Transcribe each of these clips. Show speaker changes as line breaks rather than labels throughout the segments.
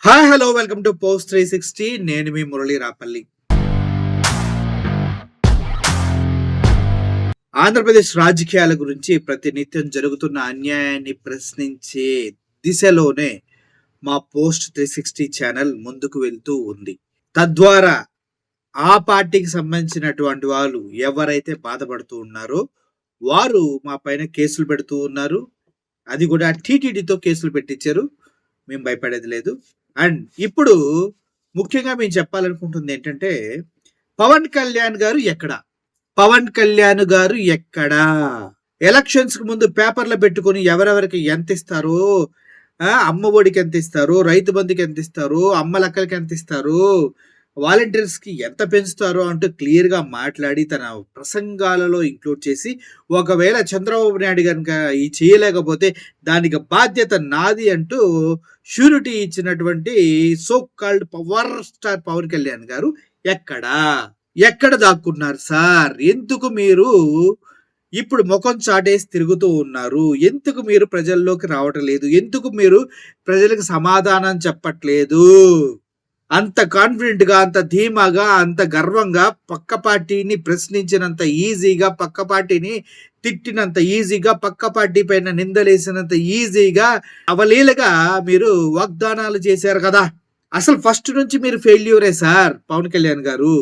Hi hello welcome to post 360. నేను మీ మురళీ రాపల్లి. ఆంధ్రప్రదేశ్ రాజకీయాల గురించి ప్రతినిత్యం జరుగుతున్న అన్యాయాన్ని ప్రశ్నించే దిశలోనే మా పోస్ట్ 360 ఛానల్ ముందుకు వెళ్తూ ఉంది. తద్వారా ఆ పార్టీకి సంబంధించినటువంటి వాళ్ళు ఎవరైతే బాధపడుతూ ఉన్నారో వారు మా పైన కేసులు పెడుతూ ఉన్నారు. అది కూడా టీటీడీతో కేసులు పెట్టించారు. మేము భయపడేది లేదు. అండ్ ఇప్పుడు ముఖ్యంగా మేము చెప్పాలనుకుంటుంది ఏంటంటే, పవన్ కళ్యాణ్ గారు ఎక్కడ? పవన్ కళ్యాణ్ గారు ఎక్కడా? ఎలక్షన్స్ కు ముందు పేపర్లో పెట్టుకొని ఎవరెవరికి ఎంత ఇస్తారో, అమ్మ ఒడికి ఎంత ఇస్తారో, రైతు బంధుకి ఎంత ఇస్తారో, అమ్మ లెక్కలకి ఎంత ఇస్తారో, వాలంటీర్స్ కి ఎంత పెంచుతారో అంటూ క్లియర్ గా మాట్లాడి తన ప్రసంగాలలో ఇంక్లూడ్ చేసి, ఒకవేళ చంద్రబాబు నాయుడు కనుక ఈ చేయలేకపోతే దానికి బాధ్యత నాది అంటూ షూరిటీ ఇచ్చినటువంటి so called power star Pawan Kalyan గారు ఎక్కడ దాక్కున్నారు సార్? ఎందుకు మీరు ఇప్పుడు ముఖం చాటేసి తిరుగుతూ ఉన్నారు? ఎందుకు మీరు ప్రజల్లోకి రావటం లేదు? ఎందుకు మీరు ప్రజలకు సమాధానం చెప్పట్లేదు? అంత కాన్ఫిడెంట్ గా, అంత ధీమాగా, అంత గర్వంగా పక్క పార్టీని ప్రశ్నించినంత ఈజీగా, పక్క పార్టీని తిట్టినంత ఈజీగా, పక్క పార్టీ పైన నిందలేసినంత ఈజీగా, అవలీలగా మీరు వాగ్దానాలు చేశారు కదా. అసలు ఫస్ట్ నుంచి మీరు ఫెయిల్యూరే సార్ పవన్ కళ్యాణ్ గారు.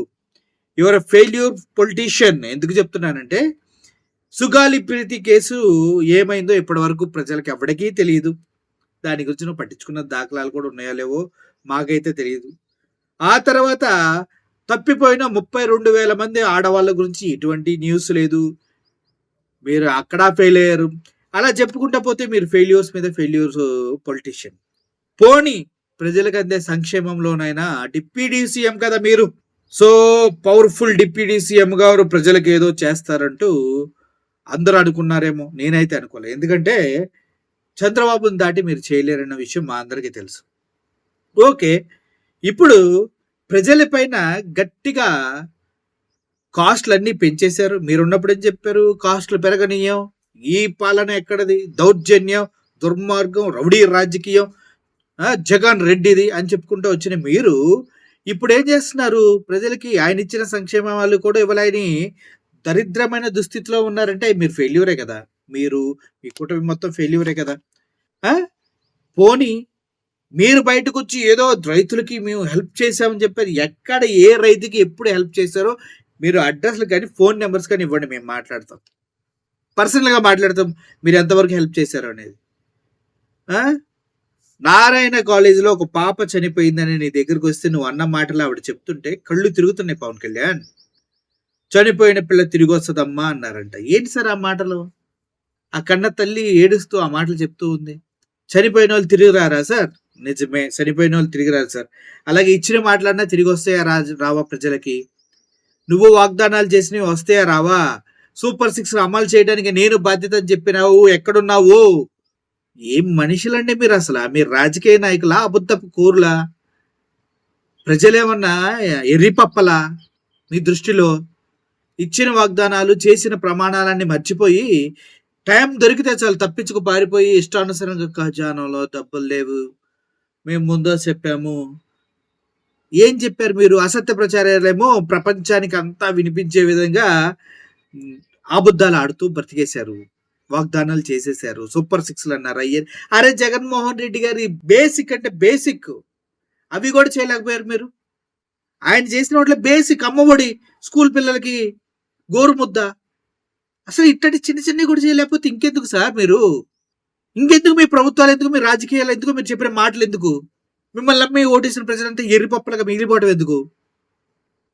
Your failure politician. ఎందుకు చెప్తున్నానంటే, సుగాలి ప్రీతి కేసు ఏమైందో ఇప్పటి వరకు ప్రజలకు ఎవరికీ తెలియదు. దాని గురించి నువ్వు పట్టించుకున్న దాఖలాలు కూడా ఉన్నాయో లేవో మాకైతే తెలియదు. ఆ తర్వాత తప్పిపోయిన 32,000 మంది ఆడవాళ్ళ గురించి ఎటువంటి న్యూస్ లేదు. మీరు అక్కడ ఫెయిల్ అయ్యారు. అలా చెప్పుకుంటా పోతే మీరు ఫెయిల్యూర్స్ మీద ఫెయిల్యూర్స్ పొలిటీషియన్. పోనీ ప్రజలకు అందే సంక్షేమంలోనైనా డిప్యూటీ సీఎం కదా మీరు. సో పవర్ఫుల్ డిప్యూటీ సీఎం గారు ప్రజలకు ఏదో చేస్తారంటూ అందరూ అనుకున్నారేమో. నేనైతే అనుకోలేదు. ఎందుకంటే చంద్రబాబుని దాటి మీరు చేయలేరన్న విషయం మా అందరికీ తెలుసు. ఓకే, ఇప్పుడు ప్రజల పైన గట్టిగా కాస్ట్లు అన్నీ పెంచేశారు. మీరున్నప్పుడు ఏం చెప్పారు? కాస్ట్లు పెరగనీయం. ఈ పాలన ఎక్కడది? దౌర్జన్యం, దుర్మార్గం, రౌడీ రాజకీయం, జగన్ రెడ్డిది అని చెప్పుకుంటూ వచ్చిన మీరు ఇప్పుడు ఏం చేస్తున్నారు? ప్రజలకి ఆయన ఇచ్చిన సంక్షేమాలు కూడా ఇవ్వలేని దరిద్రమైన దుస్థితిలో ఉన్నారంటే మీరు ఫెయిల్యూరే కదా. మీరు మీ కుటుంబం మొత్తం ఫెయిల్యూరే కదా. పోనీ మీరు బయటకు వచ్చి ఏదో రైతులకి మేము హెల్ప్ చేసామని చెప్పారు. ఎక్కడ ఏ రైతుకి ఎప్పుడు హెల్ప్ చేశారో మీరు అడ్రస్లు కానీ ఫోన్ నెంబర్స్ కానీ ఇవ్వండి. మేము మాట్లాడతాం, పర్సనల్గా మాట్లాడతాం మీరు ఎంతవరకు హెల్ప్ చేశారు అనేది. నారాయణ కాలేజీలో ఒక పాప చనిపోయిందని నీ దగ్గరికి వస్తే నువ్వు అన్న మాటలు ఆవిడ చెప్తుంటే కళ్ళు తిరుగుతున్నాయి. పవన్ కళ్యాణ్, చనిపోయిన పిల్ల తిరిగి వస్తుందమ్మా అన్నారంట. ఏంటి సార్ ఆ మాటలు? ఆ కన్న తల్లి ఏడుస్తూ ఆ మాటలు చెప్తూ ఉంది. చనిపోయిన వాళ్ళు తిరిగి రారా సార్? నిజమే, చనిపోయిన వాళ్ళు తిరిగి రారు సార్. అలాగే ఇచ్చిన మాట్లాడినా తిరిగి వస్తాయా రావా ప్రజలకి? నువ్వు వాగ్దానాలు చేసినవి వస్తాయా రావా? సూపర్ 6 అమలు చేయడానికి నేను బాధ్యత అని చెప్పినావు, ఎక్కడున్నావు? ఏం మనుషులండి మీరు? అసలు మీరు రాజకీయ నాయకులా, అబద్ధపు కూరులా? ప్రజలేమన్నా ఎర్రిపప్పలా మీ దృష్టిలో? ఇచ్చిన వాగ్దానాలు, చేసిన ప్రమాణాలన్నీ మర్చిపోయి టైం దొరికితే చాలు తప్పించుకు పారిపోయి ఇష్టానుసారంగా ఖజానాలో డబ్బులు లేవు, మేము ముందో చెప్పాము. ఏం చెప్పారు మీరు? అసత్య ప్రచారాలేమో ప్రపంచానికి అంతా వినిపించే విధంగా అబద్ధాలు ఆడుతూ బ్రతికేశారు, వాగ్దానాలు చేసేశారు, సూపర్ 6లు అన్నారు. అరే జగన్మోహన్ రెడ్డి గారి బేసిక్ అంటే బేసిక్ అవి కూడా చేయలేకపోయారు మీరు. ఆయన చేసిన వాటిలో బేసిక్ అమ్మఒడి, స్కూల్ పిల్లలకి గోరుముద్ద, అసలు ఇట్టటి చిన్న చిన్నవి కూడా చేయలేకపోతే ఇంకెందుకు సార్ మీరు? ఇంకెందుకు మీ ప్రభుత్వాలు ఎందుకు? మీ రాజకీయాలు ఎందుకు? మీరు చెప్పిన మాటలు ఎందుకు? మిమ్మల్ని నమ్మి ఓటేసిన ప్రజలంతా ఎర్రిపప్పలుగా మిగిలిపోవడం ఎందుకు?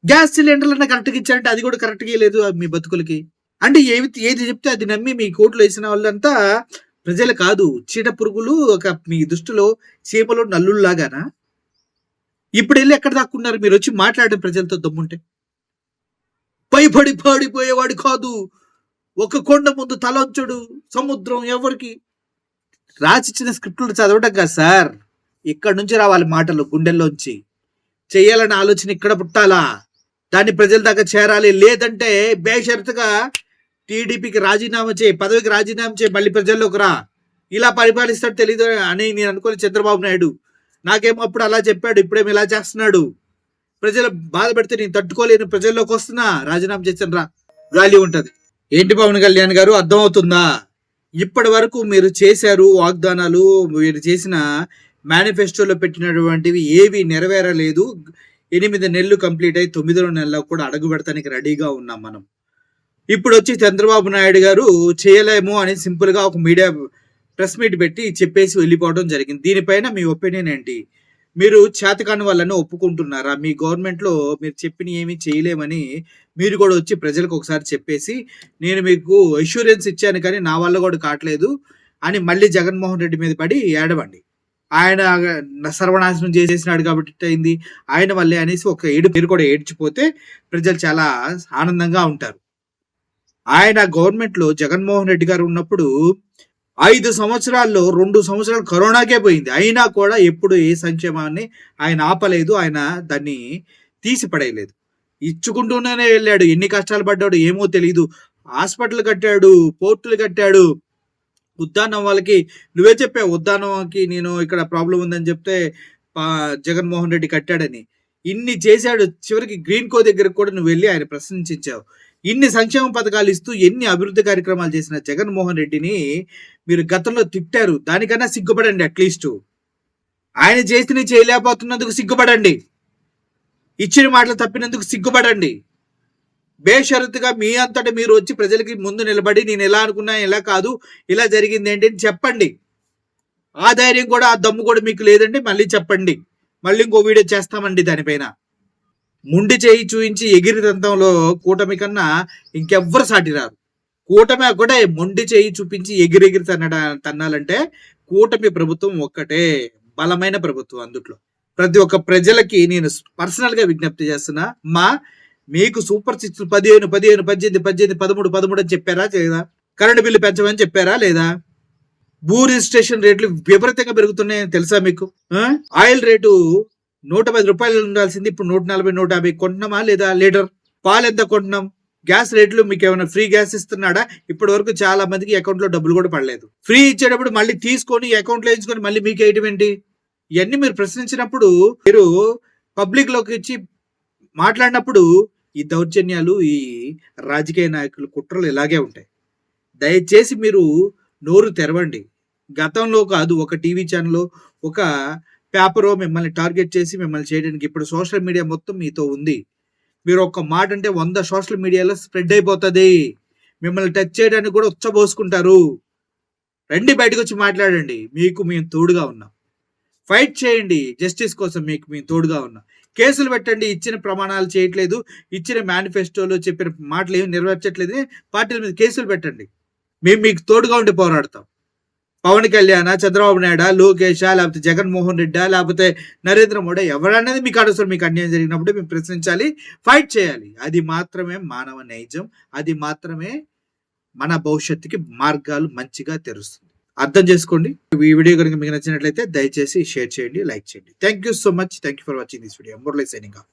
గ్యాస్ సిలిండర్లన్నా కరెక్ట్గా ఇచ్చారంటే అది కూడా కరెక్ట్గా లేదు మీ బతుకులకి. అంటే ఏది చెప్తే అది నమ్మి మీ కోట్లు వేసిన వాళ్ళంతా ప్రజలు కాదు, చీట పురుగులు. ఒక మీ దృష్టిలో చీమలు నల్లుల్లాగానా? ఇప్పుడు వెళ్ళి ఎక్కడ దాక్కున్నారు? మీరు వచ్చి మాట్లాడే ప్రజలతో దమ్ముంటే. పైపడి పాడిపోయేవాడు కాదు, ఒక కొండ ముందు తలంచడు సముద్రం. ఎవరికి రాసిచ్చిన స్క్రిప్టులు చదవటం కాదు సార్, ఇక్కడ నుంచి రావాలి మాటలు, గుండెల్లోంచి. చెయ్యాలన్న ఆలోచన ఇక్కడ పుట్టాలా, దాన్ని ప్రజల దాకా చేరాలి. లేదంటే బేషరతుగా టీడీపీకి రాజీనామా చేయి, పదవికి రాజీనామా చేయి, మళ్ళీ ప్రజల్లోకి రా. ఇలా పరిపాలిస్తాడు తెలీదు అని నేను అనుకోని చంద్రబాబు నాయుడు నాకేమో అప్పుడు అలా చెప్పాడు, ఇప్పుడేమో ఇలా చేస్తున్నాడు. ప్రజలు బాధ పెడితే నేను తట్టుకోలేను, ప్రజల్లోకి వస్తున్నా, రాజీనామా చేశాను రా, వాల్యూ ఉంటది. ఏంటి పవన్ కళ్యాణ్ గారు, అర్థమవుతుందా? ఇప్పటి వరకు మీరు చేశారు వాగ్దానాలు, మీరు చేసిన మేనిఫెస్టోలో పెట్టినటువంటివి ఏవి నెరవేరలేదు. 8 నెలలు కంప్లీట్ అయ్యి 9వ నెలలో కూడా అడుగు పెడతానికి రెడీగా ఉన్నాం మనం. ఇప్పుడు వచ్చి చంద్రబాబు నాయుడు గారు చేయలేము అని సింపుల్ గా ఒక మీడియా ప్రెస్ మీట్ పెట్టి చెప్పేసి వెళ్ళిపోవడం జరిగింది. దీనిపైన మీ ఒపీనియన్ ఏంటి? మీరు చేతకాని వాళ్ళని ఒప్పుకుంటున్నారా? మీ గవర్నమెంట్ లో మీరు చెప్పిన ఏమీ చేయలేమని మీరు కూడా వచ్చి ప్రజలకు ఒకసారి చెప్పేసి, నేను మీకు అష్యూరెన్స్ ఇచ్చాను కానీ నా వల్ల కూడా కావట్లేదు అని మళ్ళీ జగన్మోహన్ రెడ్డి మీద పడి ఏడవండి. ఆయన సర్వనాశనం చేసేసినాడు కాబట్టి అయింది, ఆయన వల్లే అనేసి ఒక ఏడు పేరు కూడా ఏడ్చిపోతే ప్రజలు చాలా ఆనందంగా ఉంటారు. ఆయన గవర్నమెంట్ లో జగన్మోహన్ రెడ్డి గారు ఉన్నప్పుడు 5 సంవత్సరాల్లో 2 సంవత్సరాలు కరోనాకే పోయింది. అయినా కూడా ఎప్పుడు ఏ సంక్షేమాన్ని ఆయన ఆపలేదు. ఆయన దాన్ని తీసి పడేయలేదు. ఇచ్చుకుంటూనే వెళ్ళాడు. ఎన్ని కష్టాలు పడ్డాడు ఏమో తెలీదు. హాస్పిటల్ కట్టాడు, పోర్టులు కట్టాడు. ఉద్దానం వాళ్ళకి నువ్వే చెప్పావు, ఉద్దానంకి నేను ఇక్కడ ప్రాబ్లం ఉందని చెప్తే జగన్మోహన్ రెడ్డి కట్టాడని. ఇన్ని చేశాడు. చివరికి గ్రీన్ కో దగ్గరకు కూడా నువ్వు వెళ్ళి ఆయన ప్రశంసించావు. ఇన్ని సంక్షేమ పథకాలు ఇస్తూ ఎన్ని అభివృద్ధి కార్యక్రమాలు చేసిన జగన్మోహన్ రెడ్డిని మీరు గతంలో తిట్టారు. దానికన్నా సిగ్గుపడండి. అట్లీస్ట్ ఆయన చేసినవి చేయలేకపోతున్నందుకు సిగ్గుపడండి. ఇచ్చిన మాటలు తప్పినందుకు సిగ్గుపడండి. బేషరతుగా మీ అంతటా మీరు వచ్చి ప్రజలకి ముందు నిలబడి నేను ఎలా అనుకున్నా, ఎలా కాదు, ఇలా జరిగింది ఏంటి అని చెప్పండి. ఆ ధైర్యం కూడా, ఆ దమ్ము కూడా మీకు లేదండి. మళ్ళీ చెప్పండి. మళ్ళీ ఇంకో వీడియో చేస్తామండి దానిపైన. ముండి చేయి చూయించి ఎగిరితంతంలో కూటమి కన్నా ఇంకెవ్వరు సాటి రారు. కూటమి ఒకటే మొండి చేయి చూపించి ఎగిరెగిరి తన్నాలంటే కూటమి ప్రభుత్వం ఒక్కటే బలమైన ప్రభుత్వం. అందుట్లో ప్రతి ఒక్క ప్రజలకి నేను పర్సనల్ గా విజ్ఞప్తి చేస్తున్నా. మీకు సూపర్ 6 15 15 18 18 13 13 అని చెప్పారా లేదా? కరెంటు బిల్లు పెంచమని చెప్పారా లేదా? భూ రిజిస్ట్రేషన్ రేట్లు విపరీతంగా పెరుగుతున్నాయని తెలుసా మీకు? ఆయిల్ రేటు 110 రూపాయలు ఉండాల్సింది ఇప్పుడు 140 150 కొంటున్నామా లేదా? లీటర్ పాలు ఎంత కొంటున్నాం? గ్యాస్ రేట్లు మీకు ఏమైనా ఫ్రీ గ్యాస్ ఇస్తున్నాడా? ఇప్పటి వరకు చాలా మందికి అకౌంట్ లో డబ్బులు కూడా పడలేదు. ఫ్రీ ఇచ్చేటప్పుడు మళ్ళీ తీసుకొని అకౌంట్ లో వేయించుకొని మళ్ళీ మీకు వేయటం ఏంటి? ఇవన్నీ మీరు ప్రశ్నించినప్పుడు, మీరు పబ్లిక్ లోకి ఇచ్చి మాట్లాడినప్పుడు ఈ దౌర్జన్యాలు, ఈ రాజకీయ నాయకులు కుట్రలు ఇలాగే ఉంటాయి. దయచేసి మీరు నోరు తెరవండి. గతంలో కాదు, ఒక టీవీ ఛానల్, ఒక పేపరో మిమ్మల్ని టార్గెట్ చేసి మిమ్మల్ని చేయడానికి. ఇప్పుడు సోషల్ మీడియా మొత్తం మీతో ఉంది. మీరు ఒక్క మాట అంటే 100 సోషల్ మీడియాలో స్ప్రెడ్ అయిపోతుంది. మిమ్మల్ని టచ్ చేయడానికి కూడా ఉచ్చబోసుకుంటారు. రండి, బయటకు వచ్చి మాట్లాడండి. మీకు మేము తోడుగా ఉన్నాం. ఫైట్ చేయండి జస్టిస్ కోసం. మీకు మేము తోడుగా ఉన్నాం. కేసులు పెట్టండి. ఇచ్చిన ప్రమాణాలు చేయట్లేదు, ఇచ్చిన మేనిఫెస్టోలో చెప్పిన మాటలు ఏమి నెరవేర్చట్లేదు, పార్టీల మీద కేసులు పెట్టండి. మేము మీకు తోడుగా ఉండి పోరాడతాం. పవన్ కళ్యాణ్, చంద్రబాబు నాయుడు, లోకేష్, లేకపోతే జగన్మోహన్ రెడ్డి, లేకపోతే నరేంద్ర మోడీ, ఎవరనేది మీకు అనవసరం. మీకు అన్యాయం జరిగినప్పుడు మేము ప్రశ్నించాలి, ఫైట్ చేయాలి. అది మాత్రమే మానవ నైజం. అది మాత్రమే మన భవిష్యత్తుకి మార్గాలు మంచిగా తెరుస్తుంది. అర్థం చేసుకోండి. ఈ వీడియో కనుక మీకు నచ్చినట్లయితే దయచేసి షేర్ చేయండి, లైక్ చేయండి. Thank you so much. Thank you for watching this video. Murali signing off.